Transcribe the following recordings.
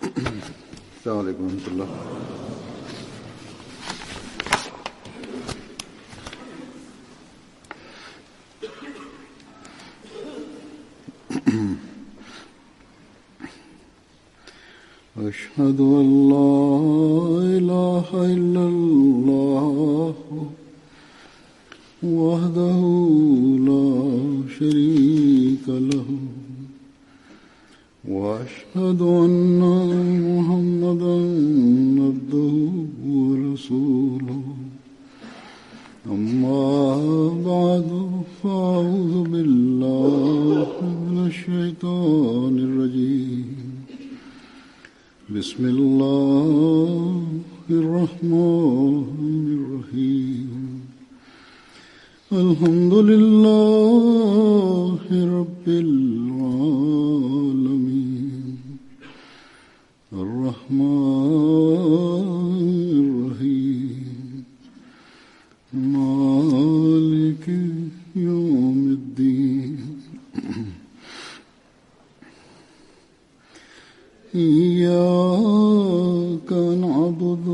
अस्सलामु अलैकुम रहमतुल्लाह। أشهد أن لا إله إلا الله وحده لا شريك له وأشهد أن محمدا عبده ورسوله أما بعد فأعوذ بالله من الشيطان الرجيم بسم الله الرحمن الرحيم الحمد لله رب العالمين الرحمن الرحيم مالك يوم الدين إياك نعبد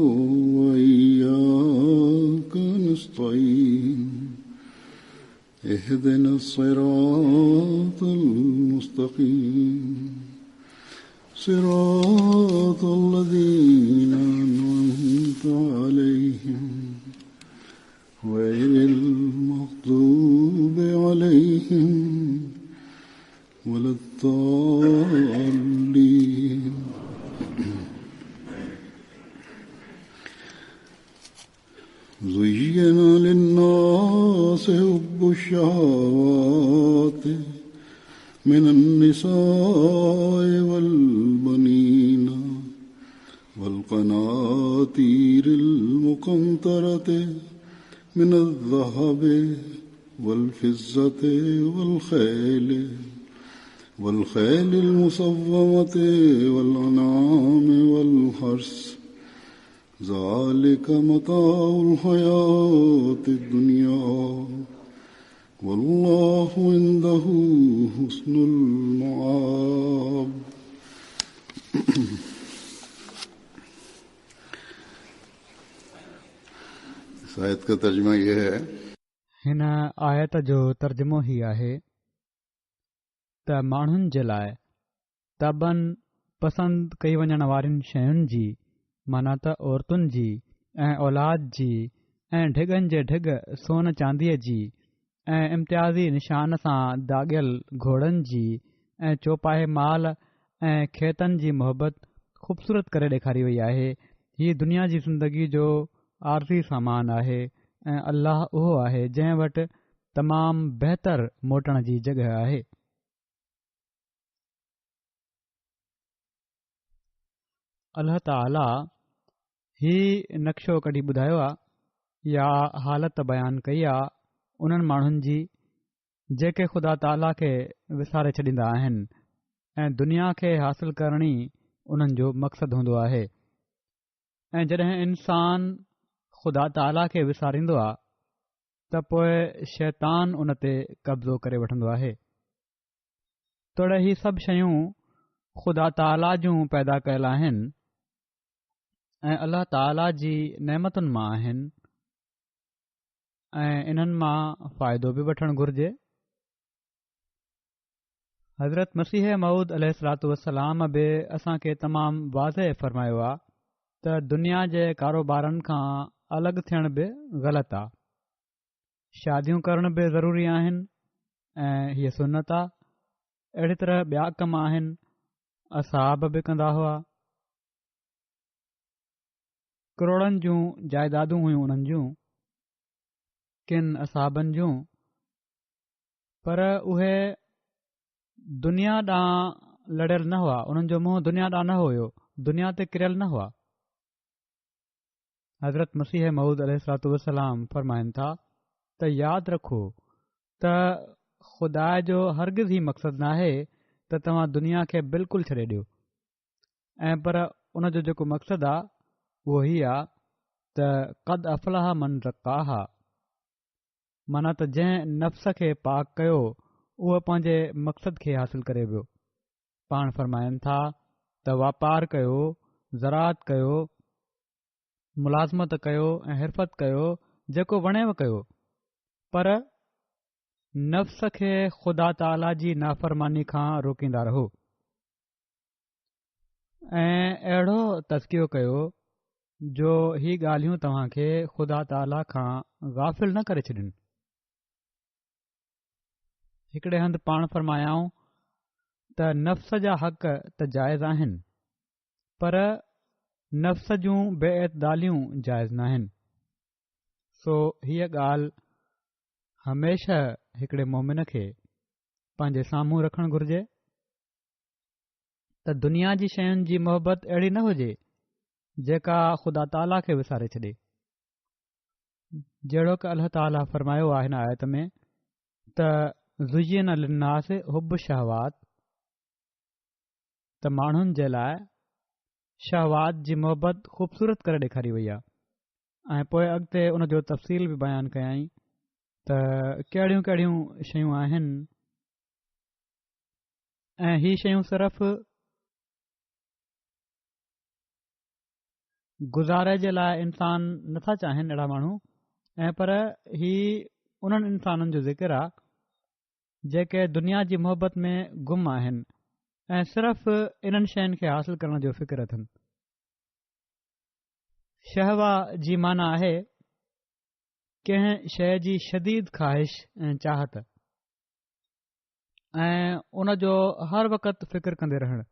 وإياك نستعين اهدنا الصراط المستقيم صراط الذين أنعمت عليهم غير المغضوب عليهم ولا الضالين. زين للناس حب الشهوات من النساء والبنين والقناطير المقنطرة من الذهب والفضة والخيل المصومة والأنعام والحرث ذلك متاع الحياة الدنيا والله عنده حسن المآب. इस आयत का तर्जुमा यह है, हिन आयत जो तर्जुमो ही आहे त माण्हुनि जे लाइ तबनि पसंदि कई वञण वारियुनि शयुनि जी माना त औरतुनि जी ऐं औलाद जी ऐं ढिगनि जे ढिग सोन चांदीअ जी ऐं इम्तियाज़ी निशान सां दाॻियल घोड़नि जी ऐं चौपाहे माल ऐं खेतनि जी मोहबत ख़ूबसूरत करे ॾेखारी वई आहे। हीअ दुनिया जी ज़िंदगी जो आरज़ी सामान आहे ऐं अल्लाह उहो आहे जंहिं वटि तमामु बहितर मोटण जी जॻहि आहे। अल्लाह ताला ही नक्शो कढी ॿुधायो आहे या हालत बयानु कई आहे उन्हनि माण्हुनि जी जेके ख़ुदा ताला खे विसारे छॾींदा आहिनि ऐं दुनिया खे हासिल करणी उन्हनि जो मक़सदु हूंदो आहे। ऐं जॾहिं इंसान ख़ुदा ताला खे विसारींदो आहे त पोइ शैतान उन ते कब्ज़ो करे वठंदो आहे। तोड़े ही सभु शयूं ख़ुदा ताला जूं पैदा कयल आहिनि ऐं अल्लाह ताला जी नेमतुनि मां आहिनि ऐं इन्हनि मां फ़ाइदो बि वठणु घुर्जे। हज़रत मसीह मऊद अलैहिस्सलातु वस्सलाम बि असांखे तमामु वाज़े फ़रमायो आहे त दुनिया जे कारोबारनि खां अलॻि थियण बि ग़लति आहे। शादियूं करण बि ज़रूरी आहिनि ऐं हीअ सुन्नत आहे। अहिड़ी तरह ॿिया कम आहिनि असहाब बि कंदा हुआ। करोड़नि जूं जाइदादूं हुयूं उन्हनि जूं किन असहाबनि जूं, पर उहे दुनिया ॾांहुं लड़ियल न हुआ। उन्हनि जो मुंहुं दुनिया ॾांहुं न हुयो, दुनिया ते किरियल न हुआ। हज़रत मसीह मऊद अलैहिस्सलातु वस्सलाम फरमाइनि था त यादि रखो त ख़ुदा जो हरगिज़ ही मक़सदु नाहे त तव्हां दुनिया खे बिल्कुलु छॾे ॾियो, ऐं पर उन जो जेको मक़सदु आहे उहो ही आहे त क़द अफ़लाह मन ज़क्काहा, माना त जंहिं नफ़्स खे पाक कयो उहो पंहिंजे मक़सद खे हासिल करे वियो। पाण फरमाइनि था त वापारु कयो, ज़रात कयो, मुलाज़मत कयो ऐं हिरफत कयो, जेको वणेव कयो, पर नफ़्स खे ख़ुदा ताला जी नाफ़रमानी खां रोकींदा रहो ऐं अहिड़ो तज़कियो कयो जो ही ॻाल्हियूं तव्हां खे ख़ुदा ताला खां गाफ़िल न करे छॾनि। हिकिड़े हंधि पाण फ़रमायाऊं त नफ़्स जा हक़ त जाइज़ आहिनि, पर नफ़्स जूं बेइतदालियूं जाइज़ न आहिनि। सो हीअ ॻाल्हि हमेशह हिकिड़े मोमिन खे पंहिंजे साम्हूं रखणु घुर्जे त दुनिया जी शयुनि जी मोहबत अहिड़ी न हुजे जेका ख़ुदा ताला खे विसारे छॾे। जहिड़ो की अल्लाह ताला फ़रमायो आहे हिन आयत में त ज़ुय्यिन लिन्नास हुब्बु शहवात, त माण्हुनि जे लाइ शहवात जी मोहबत ख़ूबसूरत करे ॾेखारी वई आहे। ऐं पोइ अॻिते उन जो तफ़सील बि बयानु कयई त कहिड़ियूं कहिड़ियूं शयूं आहिनि ऐं ही शयूं सिर्फ़ गुज़ारे जे लाइ इंसान नथा चाहिनि अहिड़ा माण्हू, ऐं पर ही उन्हनि इंसाननि जो ज़िक्र आहे जेके दुनिया जी मोहबत में गुम आहिनि ऐं सिर्फ़ इन्हनि शयुनि खे हासिल करण जो फ़िक्र अथनि। शहवा जी माना आहे कंहिं शइ जी शदीद ख़्वाहिश ऐं चाहत, ऐं उन जो हर वक़्तु फ़िक्र कंदे रहणु।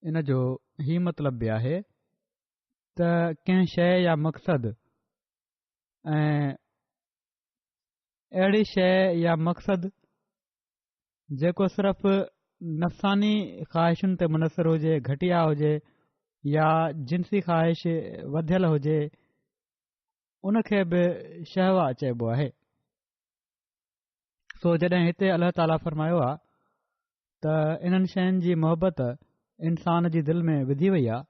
इन जो ही मतिलब बि आहे त कंहिं शइ या मक़सद ऐं अहिड़ी शइ या मक़सद जेको सिर्फ़ नफ़सानी ख़्वाहिशुनि ते मुनसिर हुजे, घटिया हुजे या जिन्सी ख़्वाहिश वधियल हुजे, उनखे बि शहवा चइबो आहे। सो जॾहिं हिते अल्लाह ताला फ़रमायो आहे त इन्हनि शयुनि जी मोहबत इंसान जी दिलि में विधी वई आहे,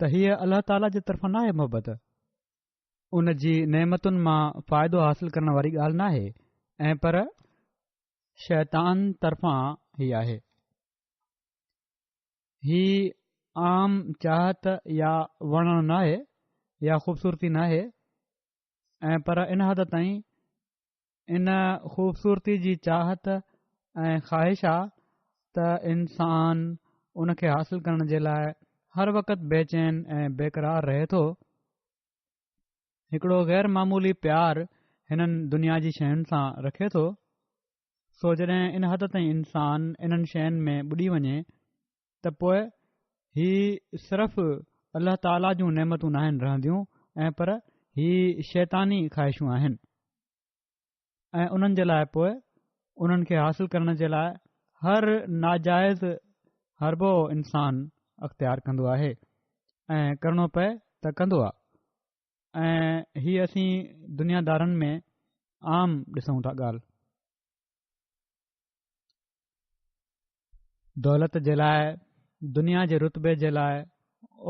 त हीअ अल्लाह ताला जे तरफ़ां न आहे मोहबत, उन जी नेमतुनि मां फ़ाइदो हासिल करण वारी ॻाल्हि न आहे, ऐं पर शैतान तरफ़ां ही आहे। ही आम चाहत या वणणु न आहे या ख़ूबसूरती न आहे, ऐं पर इन हद ताईं इन ख़ूबसूरती जी चाहत ऐं ख़्वाहिश आहे त इंसान उन खे हासिल करण जे लाइ हर वक़्तु बेचैन ऐं बेक़रार रहे थो। हिकिड़ो ग़ैर मामूली प्यार हिननि दुनिया जी शयुनि सां रखे थो। सो जॾहिं इन हद ताईं इंसान इन्हनि शयुनि में ॿुॾी वञे त पोइ ही सिर्फ़ अल्लाह ताला जूं नेमतूं न आहिनि रहंदियूं, ऐं पर ही शैतानी ख़्वाहिशूं आहिनि, ऐं उन्हनि जे लाइ पोइ उन्हनि खे हासिल करण जे लाइ हर नाजाइज़ हरबो इंसान अख़्तियार कंदो आहे, ऐं करणो पए त कंदो आहे। ऐं ही असीं दुनियादारनि में आम ॾिसूं था ॻाल्हि। दौलत जे लाइ, दुनिया जे रुतबे जे लाइ,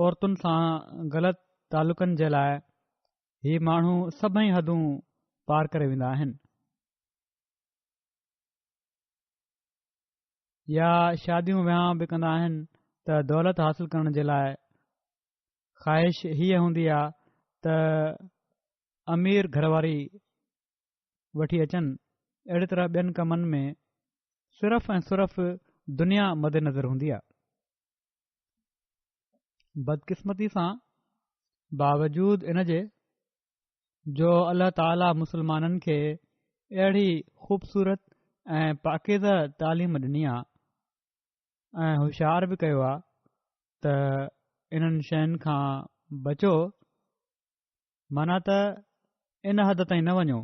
औरतुनि सां ग़लति तालुक़नि जे लाइ ही माण्हू सभई हदूं पार करे वेंदा आहिनि, या शादियूं विहांउ बि कंदा आहिनि त दौलत हासिल करण जे लाइ ख़्वाहिश हीअ हूंदी आहे त अमीर घरवारी वठी अचनि। अहिड़ी तरह ॿियनि कमनि में सिर्फ़ ऐं सिर्फ़ दुनिया मद्देनज़र हूंदी आहे। बदकिस्मती सां बावजूद इन जे जो अल्लाह ताला मुसलमाननि खे अहिड़ी ख़ूबसूरत ऐं पाकीज़ा तालीम ॾिनी आहे ऐं होशियार बि कयो आहे त इन्हनि शयुनि खां बचो, माना त इन हद ताईं न वञो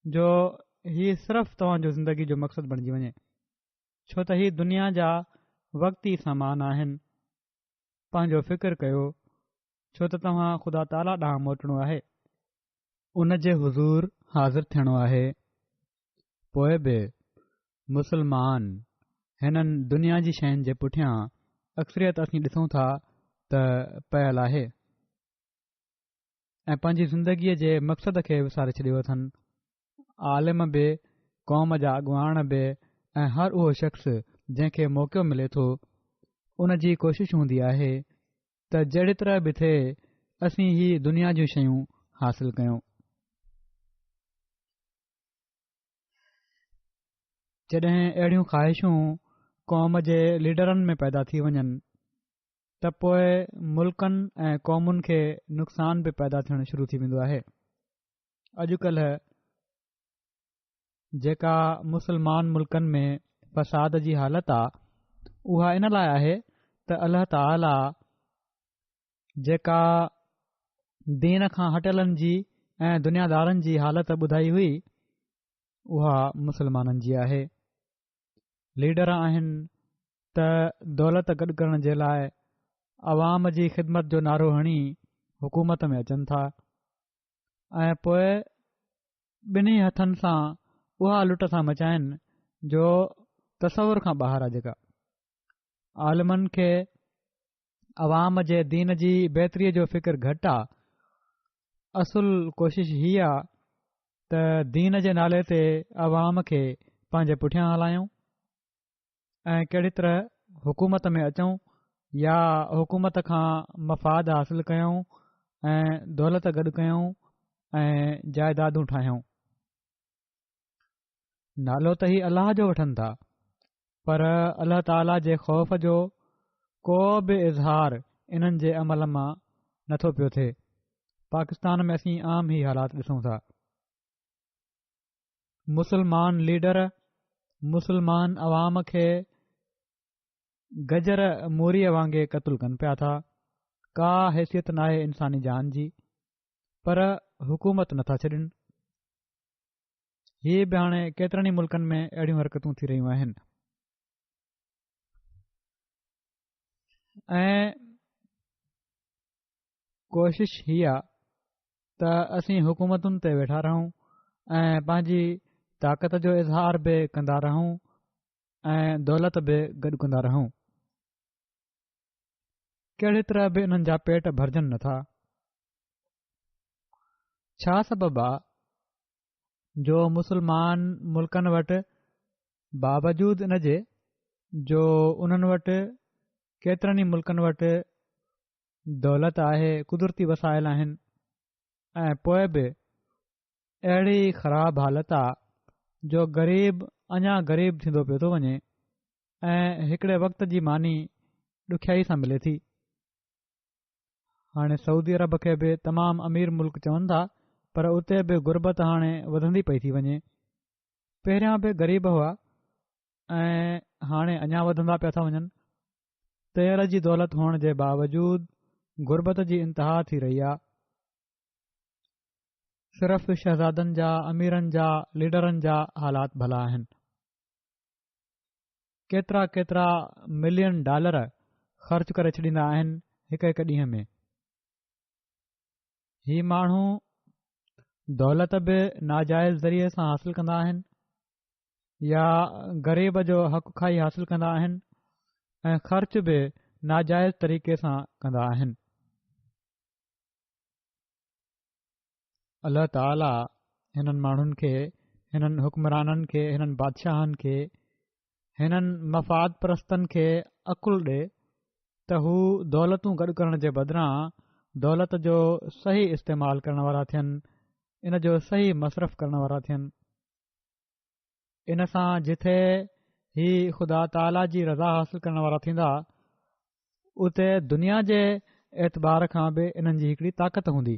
जो हीउ सिर्फ़ तव्हांजो ज़िंदगी जो मक़सदु बणिजी वञे, छो त हीउ दुनिया जा वक़्ती सामान आहिनि। पंहिंजो फ़िक्र कयो, छो त तव्हां ख़ुदा ताला ॾांहुं मोटणो आहे, उन जे हुज़ूर हाज़िर थियणो आहे। पोइ बि मुसलमान हिननि दुनिया जी शयुनि जे पुठियां अक्सरियत असीं ॾिसूं था त पयल आहे, ऐं पंहिंजी ज़िंदगीअ जे मक़सद खे विसारे छॾियो अथनि। आलिम बि, क़ौम जा अॻुवाण बि, ऐं हर उहो शख़्स जंहिंखे मौक़ो मिले थो उन जी कोशिश हूंदी आहे त जहिड़ी तरह बि थिए असीं ही दुनिया जूं शयूं हासिल कयूं। जॾहिं अहिड़ियूं ख़्वाहिशूं क़ौम जे लीडरनि में पैदा थी वञनि त पोइ मुल्कनि ऐं क़ौमुनि खे नुक़सान बि पैदा थियणु शुरू थी वेंदो आहे। अॼुकल्ह जेका मुस्लमान मुल्कनि में फ़साद जी हालत आहे उहा इन लाइ आहे त अल्लाह ताला जेका दीन खां हटियलनि जी ऐं दुनियादारनि जी हालत ॿुधाई हुई उहा मुसलमाननि जी आहे। लीडर आहिनि त दौलत गॾु करण जे लाइ अवाम जी ख़िदमत जो नारो हणी हुकूमत में अचनि था ऐं पोइ ॿिन्ही हथनि सां उहा लुट था मचाइनि जो तसवुर खां ॿाहिरि आहे। जेका आलिमनि खे अवाम जे दीन जी बहितरीअ जो फ़िक्र घटि आहे। असुल कोशिश हीअ आहे त दीन जे नाले ते अवाम खे पंहिंजे पुठियां हलायूं ऐं कहिड़ी तरह हुकूमत में अचूं या हुकूमत खां मफ़ाद हासिल कयूं ऐं दौलत गॾु कयूं ऐं जाइदादूं ठाहियूं। नालो त ही अलाह जो वठनि था पर अल्लाह ताला जे ख़ौफ़ जो को बि इज़हार इन्हनि जे अमल मां नथो पियो थिए। पाकिस्तान में असीं आम ही हालात ॾिसूं था। मुसलमान लीडर मुसलमान अवाम खे गजर मूरीअ वांगुरु क़तलु कनि पिया था। का हैसियत नाहे इंसानी जान जी पर हुकूमत नथा छॾनि। हीअ बि हाणे केतिरनि ई मुल्कनि में अहिड़ियूं हरकतूं थी रहियूं आहिनि ऐं कोशिश हीअ आहे त असीं हुकूमतुनि ते वेठा रहूं ऐं पंहिंजी ताक़त जो इज़हार बि कंदा रहूं ऐं दौलत बि गॾु कंदा रहूं। कहिड़ी तरह बि इन्हनि जा पेट भरजनि नथा। छा सबबु आहे जो मुसलमान मुल्कनि वटि बावजूद इन जे जो उन्हनि वटि केतिरनि ई मुल्कनि वटि दौलत आहे, कुदरती वसाइल आहिनि ऐं पोइ बि अहिड़ी ख़राब हालत आहे जो ग़रीब अञा ग़रीब थींदो पियो थो वञे ऐं हिकिड़े वक़्त जी मानी ॾुखियाई सां मिले थी। हाणे सऊदी अरब खे बि तमामु अमीर मुल्क चवनि था पर उते बि गुरबत हाणे वधंदी पई थी वञे। पहिरियां बि ग़रीब हुआ ऐं हाणे अञा वधंदा पिया था वञनि। तेल जी दौलत हुअण जे बावजूद गुरबत जी इंतिहा थी रही आहे। सिर्फ़ शहज़ादनि जा अमीरनि जा लीडरनि जा हालात भला आहिनि। केतिरा केतिरा मिलियन डॉलर ख़र्च करे छॾींदा आहिनि हिकु हिकु ॾींहं में। ही माण्हू दौलत बि नाजाइज़ ज़रिए सां हासिल कंदा आहिनि या ग़रीब जो हक़ खाई हासिल कंदा आहिनि ऐं ख़र्च बि नाजाइज़ तरीक़े सां कंदा आहिनि। अल्लाह ताला हिननि माण्हुनि खे हिननि हुक्मराननि खे हिननि बादशाहनि खे हिननि मफ़ाद परस्तनि खे अक़ुल ॾे त हू दौलतूं गॾु करण जे बदिरां दौलत जो सही इस्तेमालु करण वारा थियनि, इन जो सही मसरफ़ करण वारा थियनि। इन सां जिथे ही ख़ुदा ताला जी रज़ा हासिल करण वारा थींदा उते दुनिया जे एतबार खां बि इन्हनि जी हिकिड़ी ताक़त हूंदी।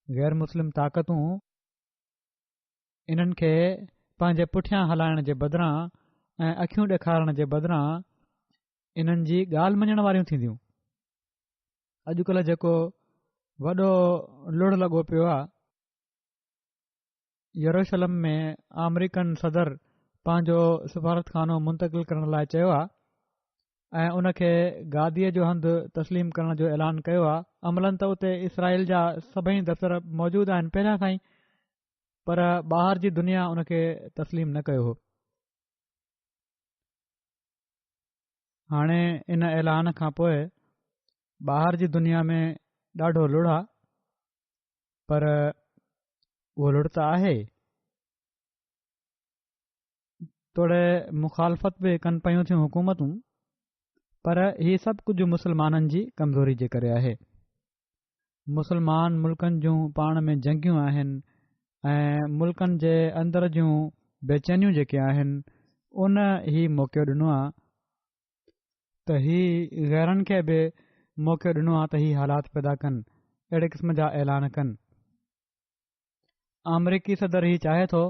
गैर मुस्लिम ताक़तूं इन्हनि खे पंहिंजे पुठियां हलाइण जे बदिरां ऐं अखियूं ॾेखारण जे बदिरां इन्हनि जी ॻाल्हि मञण वारियूं थींदियूं। अॼुकल्ह जेको वॾो लुड़ लॻो पियो आहे, यरूशलम में अमरीकन सदर पंहिंजो सफ़ारतखानो मुंतक़िल करण लाइ चयो आहे ऐं उन खे गादीअ जो हंधु तस्लीम करण जो ऐलान कयो आहे। अमलन त उते इसराइल जा सभई दफ़्तर मौजूदु आहिनि पहिरियां खां ई, पर ॿाहिरि जी दुनिया उन खे तस्लीम न कयो हो। हाणे इन ऐलान खां पोइ ॿाहिरि जी दुनिया में ॾाढो लुड़ आहे, पर उहो लुड़ त आहे तोड़े मुखालफ़त बि कनि पयूं थियूं हुकूमतूं, पर हीउ सभु कुझु मुसलमाननि जी कमज़ोरी जे करे आहे। मुसलमान मुल्कनि जूं पाण में जंगियूं आहिनि ऐं मुल्कनि जे अंदर जूं बेचैनियूं जेके आहिनि उन ही मौक़ो ॾिनो आहे त ही गैरनि खे बि मौक़ो ॾिनो आहे त ही हालात पैदा कनि, अहिड़े क़िस्म जा ऐलान कनि। अमरीकी सदर ही चाहे थो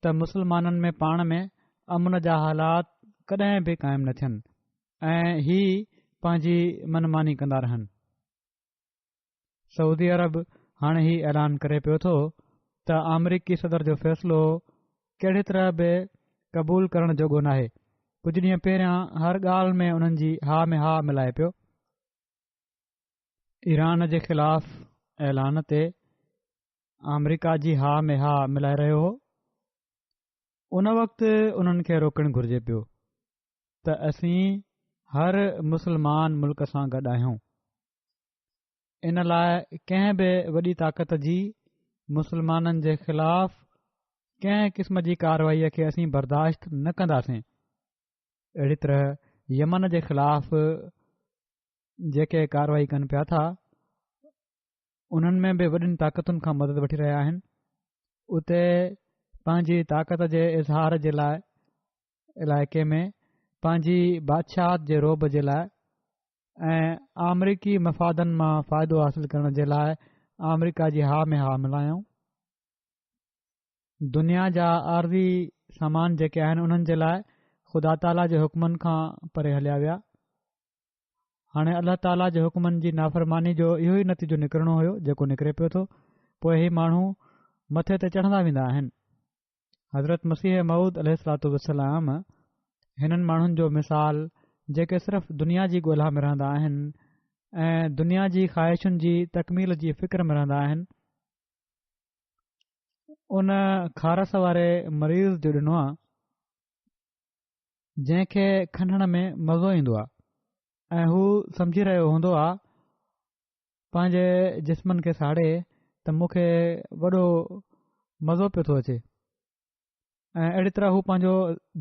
त मुसलमाननि में पाण में अमन जा हालात कॾहिं बि क़ाइमु न थियनि ऐं ही पंहिंजी मनमानी कंदा रहनि। सऊदी अरब हाणे ही ऐलान करे पियो थो त अमरीकी सदर जो फ़ैसिलो कहिड़ी तरह बि क़बूल करण जोॻो नाहे। कुझु ॾींहं पहिरियां हर ॻाल्हि में उन्हनि जी हा में हा मिलाए पियो। ईरान जे ख़िलाफ़ ऐलान ते अमरीका जी हा में हा मिलाए रहियो हो। उन वक़्तु उन्हनि खे रोकणु घुर्जे पियो त असीं हर मुसलमान मुल्क सां गॾु आहियूं। इन लाइ कंहिं बि वॾी ताक़त जी मुसलमाननि जे ख़िलाफ़ कंहिं क़िस्म जी कार्रवाईअ खे असीं बर्दाश्त न कंदासीं। अहिड़ी तरह यमन जे ख़िलाफ़ जेके कार्रवाई कनि पिया था उन्हनि में बि वॾियुनि ताक़तुनि खां मदद वठी रहिया आहिनि। उते पंहिंजी ताक़त जे इज़हार जे लाइ इलाइक़े में पंहिंजी बादशाहत जे रोब जे लाइ ऐं अमरीकी मफ़ादनि मां फ़ाइदो हासिल करण जे लाइ अमरीका जी हा में हा मिलायूं। दुनिया जा आर्ज़ी सामान जेके आहिनि उन्हनि जे लाइ ख़ुदा ताला जे हुकमनि खां परे हलिया विया। हाणे अल्लाह ताला जे हुकमनि जी नाफ़रमानी जो इहो ई नतीजो निकिरणो हुयो जेको निकिरे पियो थो। पोइ ही माण्हू मथे ते चढ़ंदा वेंदा आहिनि। हज़रत मसीह मऊद अलैहिस्सलातु वस्सलाम हिननि माण्हुनि जो मिसाल जेके सिर्फ़ दुनिया जी ॻोल्हा में रहंदा आहिनि ऐं दुनिया जी ख़्वाहिशुनि जी तकमील जी फ़िक्र में रहंदा आहिनि, उन खारस वारे मरीज़ जो ॾिनो आहे जंहिंखे खणण में मज़ो ईंदो आहे ऐं हू सम्झी रहियो हूंदो आहे पंहिंजे जिस्मनि खे साड़े त मूंखे वॾो मज़ो पियो थो अचे ऐं अहिड़ी तरह हू पंहिंजो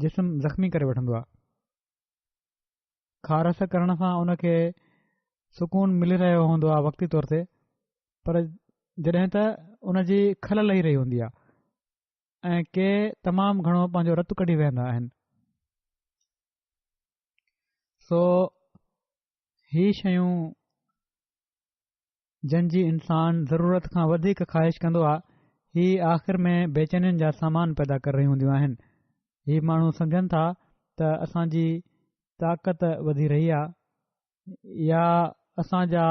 जिस्म ज़ख़्मी करे वठंदो आहे। खारस करण सां उनखे सुकून मिली रहियो हूंदो आहे वक़्ती तौर ते, पर जॾहिं त उन जी खल लही रही हूंदी आहे ऐं के तमामु घणो पंहिंजो रतु कढी वेहंदा आहिनि। सो ही शयूं जंहिंजी इंसान ज़रूरत खां वधीक ख़्वाहिश कंदो आहे ही आख़िर में बेचैनियुनि जा सामान पैदा करे रही हूंदियूं आहिनि। ही माण्हू सम्झनि था त असांजी ताक़त वधी रही आहे या असांजा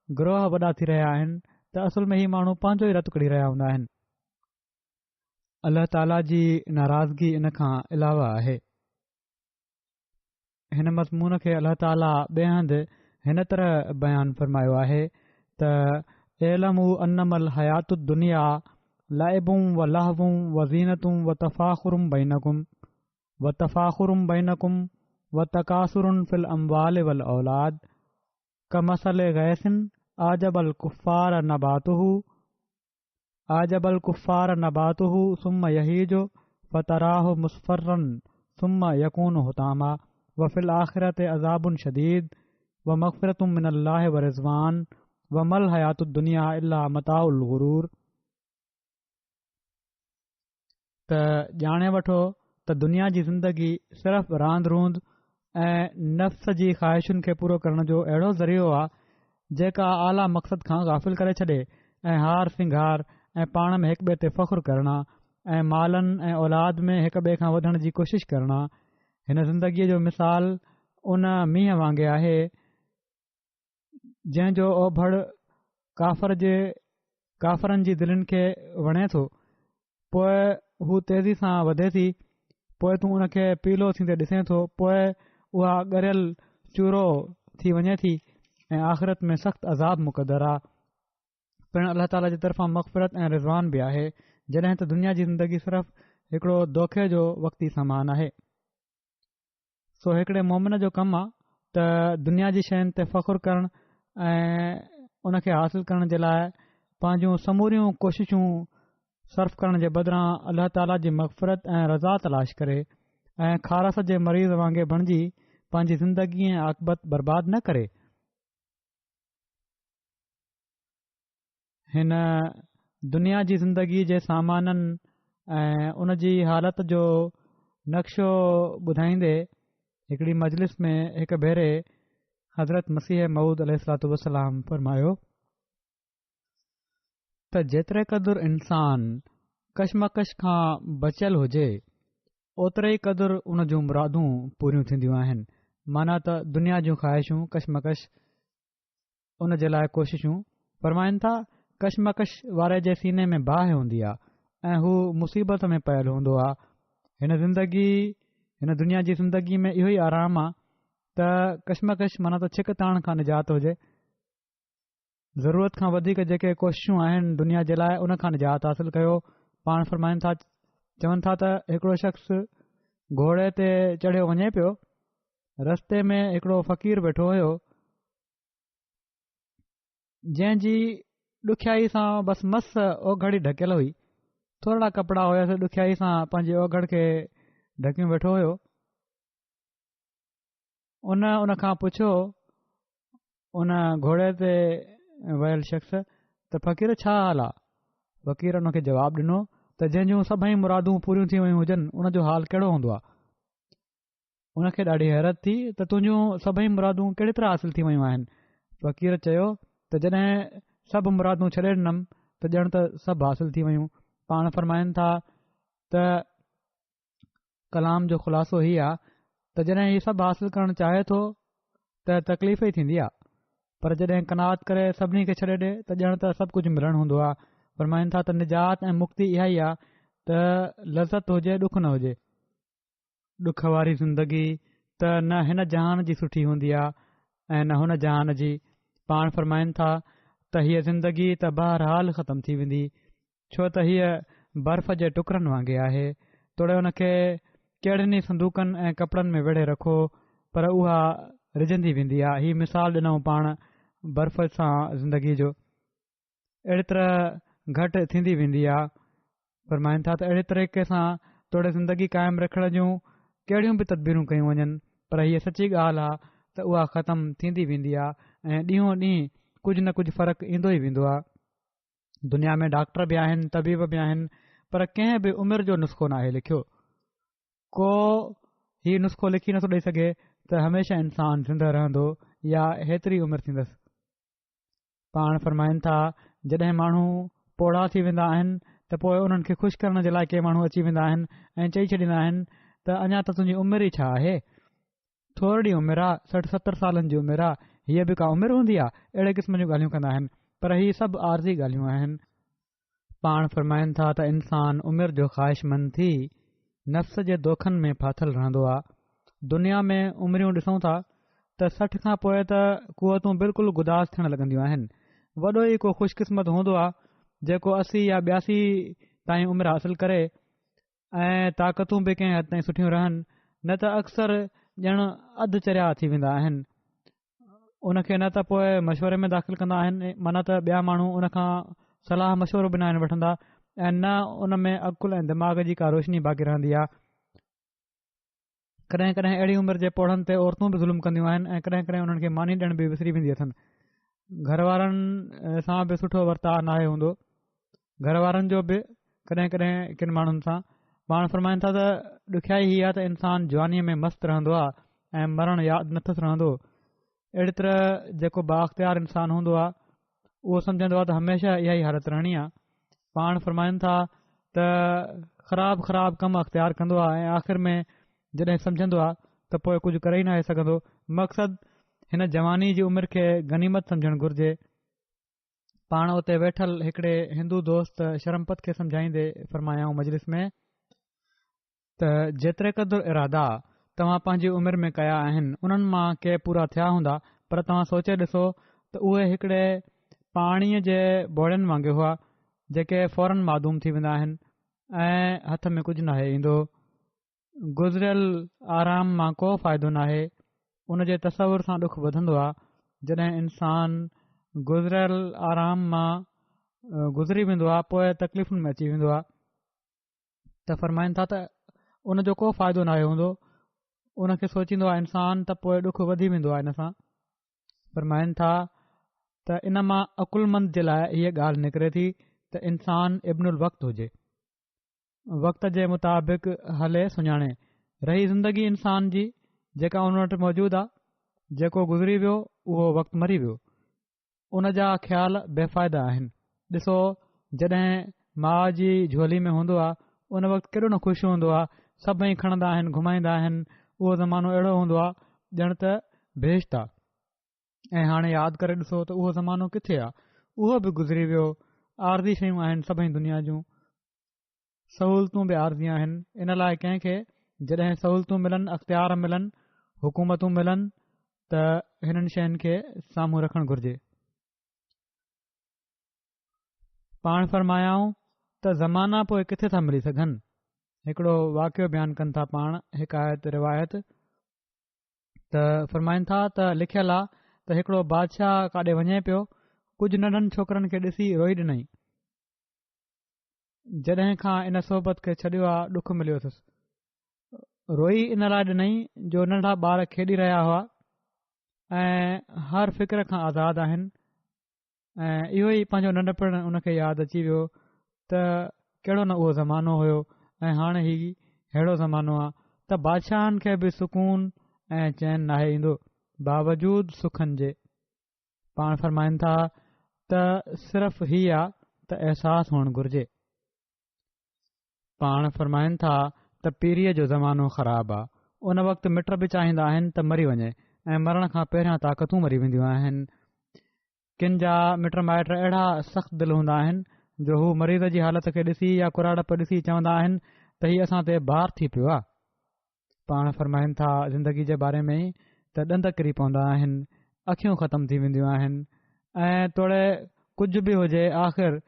ग्रोह वॾा थी रहिया आहिनि त असल में ही माण्हू पंहिंजो ई रतु कढी रहिया हूंदा आहिनि। अल्लाह ताला जी नाराज़गी इन खां अलावा आहे। हिन मज़मून खे अल्लाह ताला ॿिए हंधि हिन तरह बयानु फ़रमायो आहे त एलमू अन्नमल हयातु दुनिया लाइबुं व लहवुं व ज़ीनतुं व तफ़ाख़ुरुम बैनकुम व तकासुरुन फिल अम्वाल वल औलाद कमसल गैसिन आजबल कुफ़ार नबातुहु सुम्म यहीजु फ़तराहु मुस्फ़रन सुम्म यकूनु हुतामा व फिल आख़िरत अज़ाबुन शदीद व मग़फ़िरतुम मिनल्लाहि व रिज़वान व मल हयातु दुनिया इल्ला मताउल गुरूर। त ॼाणे वठो त दुनिया जी ज़िंदगी सिर्फ़ रांदि रूंद ऐं नफ़्स जी ख़्वाहिशुनि खे पूरो करण जो अहिड़ो ज़रियो आहे जेका आला मक़सद खां गाफ़िल करे छॾे ऐं हार सिंगार ऐं पाण में हिक ॿिए ते फ़ख़ुरु करणा ऐं मालनि ऐं औलाद में हिक ॿिए खां वधण जी कोशिशि करणा। हिन ज़िंदगीअ जो मिसाल उन मींहं वांगुरु आहे जंहिंजो ओभड़ काफ़रनि जी दिलनि खे वणे थो, पोइ हू तेज़ी सां वधे थी, पोइ तूं उन खे पीलो थींदे ॾिसे थो, पोइ उहा ॻरियल चूरो थी वञे थी ऐं आख़िरत में सख़्तु अज़ाब मुक़दर आहे। पिणु अल्लाह ताला जी तरफ़ां मग़फ़िरत ऐं रिज़वान बि आहे, जॾहिं त दुनिया जी ज़िंदगी सिर्फ़ हिकिड़ो दोखे जो वक़्ती सामान आहे। सो हिकिड़े मोमिन जो कमु आहे त दुनिया जी शयुनि ते फ़ख़ुरु करणु ऐं उन खे हासिल करण जे लाइ पंहिंजूं समूरियूं कोशिशूं सर्फ़ करण जे बदिरां अल्लाह ताला जी मग़फ़िरत ऐं रज़ा तलाश करे ऐं खारस जे मरीज़ वांगुरु बणिजी पंहिंजी ज़िंदगी ऐं आकबत बर्बाद न करे। हिन दुनिया जी ज़िंदगी जे सामाननि ऐं उन जी हालत जो नक्शो ॿुधाईंदे हिकिड़ी मजलिस में हिकु भेरे हज़रत मसीह मऊद अलैहिस्सलातु वस्सलाम फरमायो त जेतिरे क़दुरु इंसान कशमकश खां बचियल हुजे ओतिरे ई क़दुरु उन जूं मुरादूं पूरियूं थींदियूं आहिनि। माना त दुनिया जूं ख़्वाहिशूं कशमकश उन जे लाइ कोशिशूं फरमाइनि था। कशमकश वारे जे सीने में बाहि हूंदी आहे ऐं हू मुसीबत में पयल हूंदो आहे। हिन दुनिया जी ज़िंदगी में इहो ई आराम आहे त कशमकश माना त छिक ताण खां निजात हुजे। ज़रूरत खां वधीक जेके कोशिशूं आहिनि दुनिया जे लाइ उन खां निजात हासिल कयो। पाण फरमाइनि था, चवनि था त हिकिड़ो शख़्स घोड़े ते चढ़ियो वञे पियो। रस्ते में हिकिड़ो फ़क़ीर वेठो हुयो जंहिंजी ॾुखियाई सां बसि मस ओघड़ ई ढकियल हुई। थोरा कपिड़ा हुयसि, ॾुखियाई सां पंहिंजे ओघड़ खे ढकियूं वेठो हुयो। उन खां पुछियो, उन घोड़े ते वियल शख़्स, त फ़क़ीर छा हाल आहे? फ़क़ीर उन खे जवाबु ॾिनो त जंहिंजूं सभई मुरादूं पूरियूं थी वयूं हुजनि उन जो हाल कहिड़ो हूंदो आहे। उन खे ॾाढी हैरत थी त तुंहिंजूं सभई मुरादूं कहिड़ी तरह हासिल थी वयूं आहिनि। फ़क़ीर चयो त जॾहिं सभु मुरादूं छॾे ॾिनमि त ॼण त सभु हासिल थी वयूं। पाण फरमाइनि था त कलाम जो ख़ुलासो हीउ आहे त जॾहिं हीउ सभु हासिल करणु चाहे थो त तकलीफ़ ई थींदी आहे, पर जॾहिं कनात करे सभिनी खे छॾे ॾे त ॼण त सभु कुझु मिलणु हूंदो आहे। फरमाइनि था त निजात ऐं मुक्ति इहा ई आहे त लज़त हुजे ॾुख न हुजे। ॾुख वारी ज़िंदगी त न हिन जहान जी सुठी हूंदी आहे ऐं न हुन जहान जी। पाण फरमाइनि था त हीअ ज़िंदगी त बहरहाल ख़तमु थी वेंदी, छो त हीअ बर्फ़ जे टुकड़नि वांगुरु आहे। तोड़े हुन खे कहिड़नि ई संदूकनि ऐं कपिड़नि में वेढ़े रखो पर उहा रिझंदी वेंदी आहे। हीअ मिसाल ॾिनऊं पाण बर्फ़ सां ज़िंदगी जो, अहिड़ी तरह घटि थींदी वेंदी आहे। फरमाइनि था त अहिड़े तरीक़े सां तोड़े ज़िंदगी क़ाइमु रखण जूं कहिड़ियूं बि तदबीरूं कयूं वञनि पर हीअ सची ॻाल्हि आहे त उहा ख़तमु थींदी वेंदी आहे ऐं ॾींहों ॾींहुं कुझु न कुझु फ़र्क़ु ईंदो ई वेंदो आहे। दुनिया में डॉक्टर बि आहिनि, तबीब बि आहिनि, पर कंहिं बि उमिरि जो नुस्ख़ो नाहे लिखियो। को हीउ नुस्ख़ो लिखी नथो ॾेई सघे त हमेशह इंसान ज़िंदह रहंदो या हेतिरी उमिरि थींदसि। पाण फरमाइनि था जॾहिं माण्हू पोड़ा थी वेंदा आहिनि त पोइ उन्हनि खे खु़शि करण जे लाइ के माण्हू अची वेंदा आहिनि ऐं चई छॾींदा आहिनि त अञा त तुंहिंजी उमिरि ई छा आहे, थोरी उमिरि आहे, 60-70 सालनि जी उमिरि आहे, हीअ बि का उमिरि हूंदी आहे। अहिड़े क़िस्म जूं ॻाल्हियूं कंदा आहिनि पर हीअ सभु आरज़ी ॻाल्हियूं आहिनि। पाण फरमाइनि था त इंसान उमिरि जो ख़्वाहिशमंद थी नफ़्स जे दोखनि में फाथल रहंदो आहे। दुनिया में उमिरियूं ॾिसूं था त 60 खां पोइ त कुवतूं बिल्कुलु गुदास थियण लॻंदियूं आहिनि। वॾो ई को ख़ुशकिस्मत हूंदो आहे जेको 80 या 82 ताईं उमिरि हासिल करे ऐं ताक़तूं बि कंहिं हद ताईं सुठियूं रहनि, न त अक्सर ॼण अधु चरिया थी वेंदा आहिनि। उनखे न त पोइ मशवरे में दाख़िल कंदा आहिनि, माना त ॿिया माण्हू उन खां सलाह मशवरो बि न आहिनि वठंदा ऐं न उन में अकुल ऐं दिमाग़ जी का रोशनी बाक़ी रहंदी आहे। कॾहिं कॾहिं अहिड़ी उमिरि जे पोड़नि ते औरतूं बि ज़ुल्म कंदियूं आहिनि ऐं कॾहिं कॾहिं उन्हनि खे मानी ॾियण बि विसरी वेंदी अथनि। घर वारनि सां बि सुठो वर्ताव नाहे हूंदो, घर वारनि जो बि कॾहिं कॾहिं किन माण्हुनि सां। पाण फरमाइनि था त ॾुखियाई हीअ आहे त इंसान जवानीअ में मस्तु रहंदो आहे ऐं मरणु यादि नथो रहंदो। अहिड़ी तरह जेको बाख़्तियार इंसान हूंदो आहे उहो सम्झंदो आहे त हमेशह इहा ई हालत रहणी आहे। पाण फरमाइनि था त ख़राब कमु अख़्तियार कंदो आहे ऐं आख़िर में जॾहिं सम्झंदो आहे त पोइ कुझु करे ई न सघंदो। मक़सदु हिन जवानी जी उमिरि खे गनीमत सम्झणु घुरिजे। पाण उते वेठल हिकिड़े हिंदू दोस्त शरमपत खे सम्झाईंदे फरमायाऊं मजलिस में त जेतिरे क़दुरु इरादा तव्हां पंहिंजी उमिरि में कया आहिनि उन्हनि मां के पूरा थिया हूंदा, पर तव्हां सोचे ॾिसो त उहे हिकिड़े पाणीअ जे बोड़नि वांगुरु हुआ जेके फौरन मादूम थी वेंदा आहिनि ऐं हथ में कुझु नाहे ईंदो। गुज़रियल आराम मां को फ़ाइदो नाहे, उन जे तसवुर सां ॾुख वधंदो आहे। जॾहिं इंसान गुज़रियल आराम मां गुज़री वेंदो आहे पोइ तकलीफ़ुनि में अची वेंदो आहे। त फरमाइनि था त उन जो को फ़ाइदो नाहे हूंदो। उन खे सोचींदो आहे इंसान त पोइ ॾुख वधी वेंदो आहे इन सां। फरमाइनि था त इन मां अकुलमंद जे लाइ हीअ ॻाल्हि निकिरे थी त इंसान इब्नुल वक़्तु हुजे, वक़्त जे मुताबिक़ हले सुञाणे। रही ज़िंदगी इंसान जी जेका उन वटि मौजूदु आहे, जेको गुज़री वियो उहो वक़्तु मरी वियो, उन जा ख़्याल बेफ़ाइदा आहिनि। ॾिसो, जॾहिं माउ जी झोली में हूंदो आहे उन वक़्तु केॾो न ख़ुशि हूंदो आहे, सभई खणंदा आहिनि, घुमाईंदा आहिनि। उहो ज़मानो अहिड़ो हूंदो आहे ॼण त बेश्त आहे। ऐं हाणे यादि करे ॾिसो त उहो ज़मानो किथे आहे, उहो बि गुज़री वियो। आरज़ी शयूं आहिनि सभई दुनिया जूं, सहूलतूं बि आरज़ी आहिनि। इन लाइ कंहिंखे जॾहिं सहूलतूं मिलनि, अख़्तियार मिलनि, हुकूमतूं मिलनि, त हिननि शयुनि खे साम्हूं रखणु घुर्जे। पाण फरमायाऊं त ज़माना पोइ किथे था मिली सघनि। हिकिड़ो वाक़ियो बयानु कनि था पाण, हिकायत रिवायत त फरमाइनि था त लिखियलु आहे त हिकिड़ो बादशाह काॾे वञे पियो, कुझु नंढनि छोकरनि खे ॾिसी रोई ॾिनई। जॾहिं खां इन सोबत खे छॾियो आहे ॾुख मिलियो अथसि। रोई इन लाइ ॾिनई जो नंढा ॿार खेॾी रहिया हुआ ऐं हर फ़िक्र खां आज़ादु आहिनि। ऐं इहो ई पंहिंजो नंढपण उन खे यादि अची वियो त कहिड़ो न उहो ज़मानो हुयो ऐं हाणे ही अहिड़ो ज़मानो आहे त बादशाहनि खे बि सुकून ऐं चैन नाहे ईंदो बावजूद सुखनि जे। पाण फरमाइनि था त सिर्फ़ ही आहे त अहसासु हुअणु घुर्जे। पाण फरमाइनि था त पीरीअ जो ज़मानो ख़राबु आहे। उन वक़्तु मिट बि चाहींदा आहिनि त मरी वञे ऐं मरण खां पहिरियां ताक़तूं मरी वेंदियूं आहिनि। किन जा मिट माइट अहिड़ा सख़्तु दिलि हूंदा आहिनि जो हू मरीज़ जी हालत खे ॾिसी या कुराड़प ॾिसी चवंदा आहिनि त हीउ असां ते बार थी पियो आहे। पाण फरमाइनि था ज़िंदगी जे बारे में ई त ॾंद किरी पवंदा आहिनि, अखियूं ख़तमु थी वेंदियूं आहिनि ऐं तोड़े कुझु बि हुजे आख़िर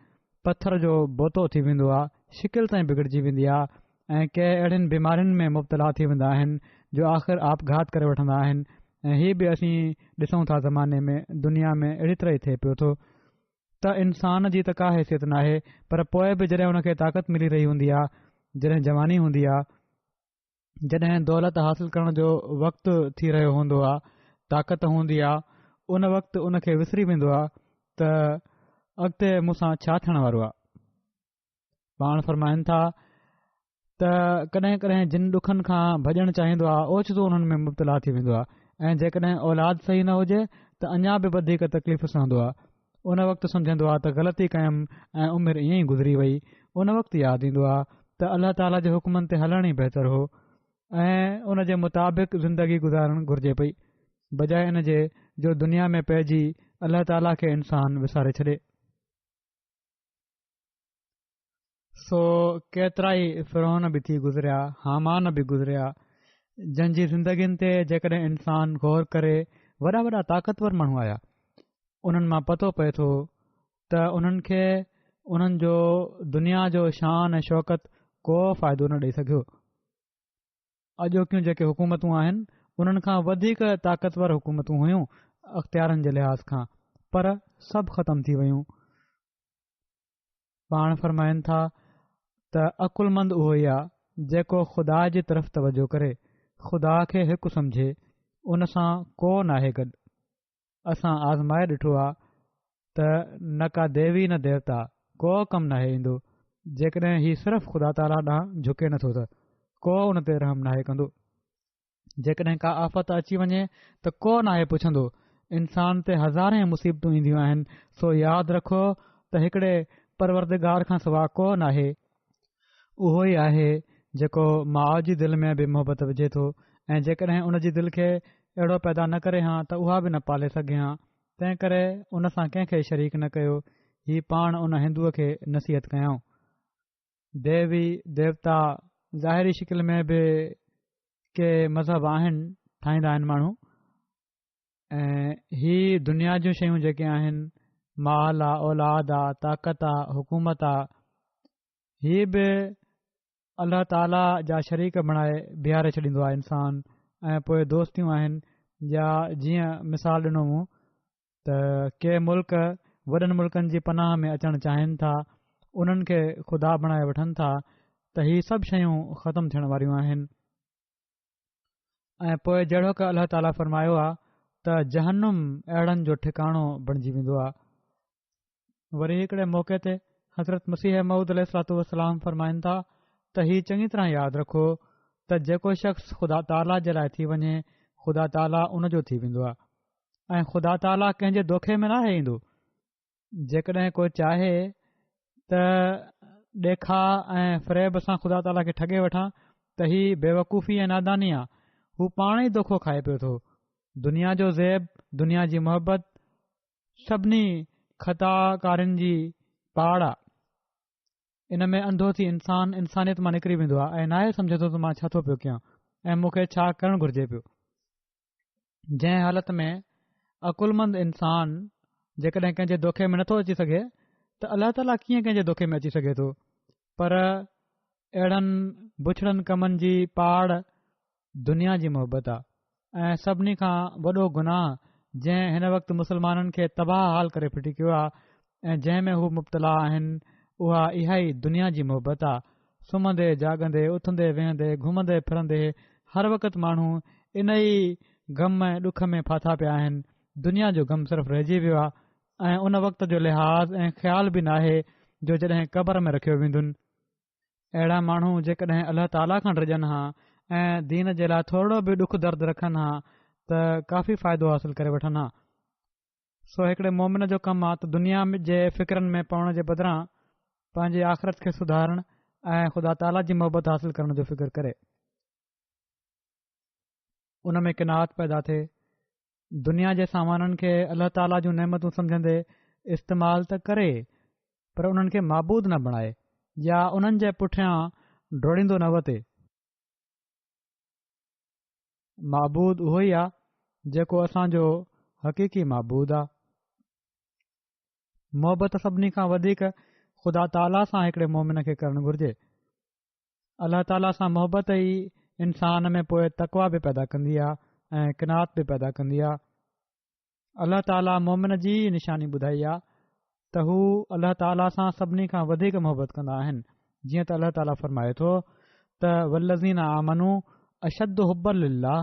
पथर जो बोतो थी वेंदो आहे, शिकिल ताईं बिगड़जी वेंदी आहे ऐं कंहिं अहिड़ियुनि बीमारियुनि में मुब्तला थी वेंदा आहिनि जो आख़िर आपघात करे वठंदा आहिनि। ऐं हीअ बि असीं ॾिसूं था ज़माने में, दुनिया में अहिड़ी तरह ई थिए पियो थो त इंसान जी त का हैसियत नाहे, पर पोइ बि जॾहिं हुन खे ताक़त मिली रही हूंदी आहे, जॾहिं जवानी हूंदी आहे, जॾहिं दौलत हासिल करण जो वक़्तु थी रहियो हूंदो आहे, ताक़त हूंदी आहे, उन वक़्तु उन खे विसरी वेंदो आहे त अॻिते मूंसां छा थियण वारो आहे। पाण फरमाइनि था त कॾहिं कॾहिं जिन ॾुखनि खां भॼणु चाहींदो आहे ओचितो उन्हनि में मुब्तला थी वेंदो आहे ऐं जेकॾहिं औलाद सही न हुजे त अञा बि वधीक तकलीफ़ सहंदो आहे। उन वक़्तु सम्झंदो आहे त ग़लती कयमि ऐं उमिरि ईअं ई गुज़री वई। उन वक़्तु यादि ईंदो आहे त अल्लाह ताला जे हुकमनि ते हलण ई बहितर हो ऐं उन जे मुताबिक़ ज़िंदगी गुज़ारणु घुर्जे पई, बजाए इन जे जो दुनिया में पइजी अल्लाह ताला खे इंसान विसारे छॾे। सो केतिरा ई फिरौन बि थी गुज़रिया, हामान बि गुज़रिया, जंहिंजी ज़िंदगियुनि ते जेकॾहिं इंसान गौर करे, वॾा वॾा ताक़तवर माण्हू आया, उन्हनि मां पतो पए थो त उन्हनि खे उन्हनि जो दुनिया जो शान ऐं शौक़त को फ़ाइदो न ॾेई सघियो। अॼोकियूं जेके हुकूमतूं आहिनि उन्हनि खां वधीक ताक़तवर हुकूमतूं हुयूं अख़्तियारनि जे लिहाज़ खां, पर सभु ख़तमु थी वयूं। पाण फरमाइनि था त अकुलमंद उहो ई आहे जेको ख़ुदा जी तरफ़ तवजो करे, ख़ुदा खे हिकु सम्झे, उन सां को नाहे गॾु। असां आज़माए ॾिठो आहे त न का देवी न देवता को कमु नाहे ईंदो जेकॾहिं हीउ सिर्फ़ु ख़ुदा ताला ॾांहुं झुके नथो त को उन ते रहम नाहे कंदो। जेकॾहिं का आफ़त अची वञे त को नाहे पुछंदो। इंसान ते हज़ारे मुसीबतूं ईंदियूं आहिनि, सो यादि रखो त हिकिड़े परवरदिगार खां सवाइ को नाहे। उहो ई आहे जेको माउ जी दिलि में बि मोहबत विझे थो ऐं जेकॾहिं उन जी दिलि खे अहिड़ो पैदा न करे हा त उहा बि न पाले सघे हा। तंहिं करे उन सां कंहिंखे शरीक न कयो। ही पाण उन हिंदुअ खे नसीहत कयऊं। देवी देवता ज़ाहिरी शिकिल में बि के मज़हब आहिनि, ठाहींदा आहिनि माण्हू, ऐं ही दुनिया जूं शयूं जेके आहिनि, माल आहे, औलाद आहे, ताक़त आहे, हुकूमत आहे, हीअ बि अल्लाह ताला जा शरीक बणाए बीहारे छॾींदो आहे इंसान। ऐं पोइ दोस्तियूं आहिनि, या जीअं मिसाल ॾिनो मूं त के मुल्क वॾनि मुल्कनि जी पनाह में अचणु चाहिनि था, उन्हनि खे ख़ुदा बणाए वठनि था त ही सभु शयूं ख़तमु थियण वारियूं आहिनि। ऐं पोइ जहिड़ो की अल्लाह ताला फ़रमायो आहे त जहन्नुम अहिड़नि जो ठिकाणो बणिजी वेंदो आहे। वरी हिकिड़े मौक़े ते हज़रत मसीह मऊद अलैहिस्सलाम फरमाइनि था त हीउ चङी तरह यादि रखो त जेको शख़्स ख़ुदा ताला जे लाइ थी वञे ख़ुदा ताला उन जो थी वेंदो आहे ऐं ख़ुदा ताला कंहिं जे दोखे में नाहे ईंदो। जेकॾहिं को चाहे त ॾेखा ऐं फ़रेब सां ख़ुदा ताला खे ठगे वठां त हीउ बेवकूफ़ी ऐं नादानी आहे। हू पाण ई दोखो खाए पियो थो। दुनिया जो ज़ेब, दुनिया जी मोहबत सभिनी ख़ताकारनि जी पाड़ आहे। इन में अंधो थी इंसानियत मां निकिरी वेंदो आहे ऐं नाहे सम्झे थो त मां छा थो पियो कयां ऐं मूंखे छा करणु घुर्जे पियो। जंहिं हालत में अकुलमंद इंसान जेकॾहिं कंहिंजे दोखे में नथो अची सघे त अल्लाह ताला कीअं कंहिंजे दोखे में अची सघे थो। पर अहिड़नि बुछड़नि कमनि जी पाड़ दुनिया जी मोहबत आहे ऐं सभिनी खां वॾो गुनाह जंहिं हिन वक़्तु मुसलमाननि खे तबाह हाल करे फिटी कयो आहे ऐं जंहिं में हू मुब्तला आहिनि उहा इहा ई दुनिया जी मोहबत आहे। सुम्हंदे जाॻंदे उथंदे वेहंदे घुमंदे फिरंदे हर वक़्तु माण्हू इन ई ग़म ऐं ॾुख में फाथा पिया आहिनि। दुनिया जो ग़म सिर्फ़ु रहिजी वियो आहे ऐं उन वक़्त जो लिहाज़ ऐं ख़्याल बि नाहे जो जॾहिं क़बर में रखियो वेंदुनि। अहिड़ा माण्हू जेकॾहिं अल्लाह ताला खां डिॼनि हा ऐं दीन जे लाइ थोरो बि ॾुख दर्द रखनि हा त काफ़ी फ़ाइदो हासिल करे वठनि हा। सो हिकिड़े मोमिन जो कमु आहे त दुनिया जे फ़िक्रनि में पवण जे बदिरां पंहिंजी आख़िरत खे सुधारणु ऐं ख़ुदा ताला जी मोहबत हासिल करण जो फ़िक्र करे। उन में किनात पैदा थिए। दुनिया जे सामाननि खे अल्लाह ताला जूं नेमतूं सम्झंदे इस्तेमालु त करे पर उन्हनि खे माबूद न बणाए या उन्हनि जे पुठियां डोड़ींदो न वते। माबूद उहो ई आहे जेको असांजो हक़ीक़ी माबूद आहे। मोहबत सभिनी खां वधीक ख़ुदा ताला सां हिकिड़े मोमिन खे करणु घुर्जे। अल्लाह ताला सां मोहबत ई इंसान में पोइ तक़वा बि पैदा कंदी आहे ऐं किनात बि पैदा कंदी आहे। अल्लाह ताला मोमिन जी निशानी ॿुधाई आहे त हू अल्लाह ताला सां सभिनी खां वधीक मोहबत कंदा आहिनि। जीअं त अल्लाह ताला फरमाए थो त वल्लज़ीन आमनू अशद हुब्बन लिल्लाह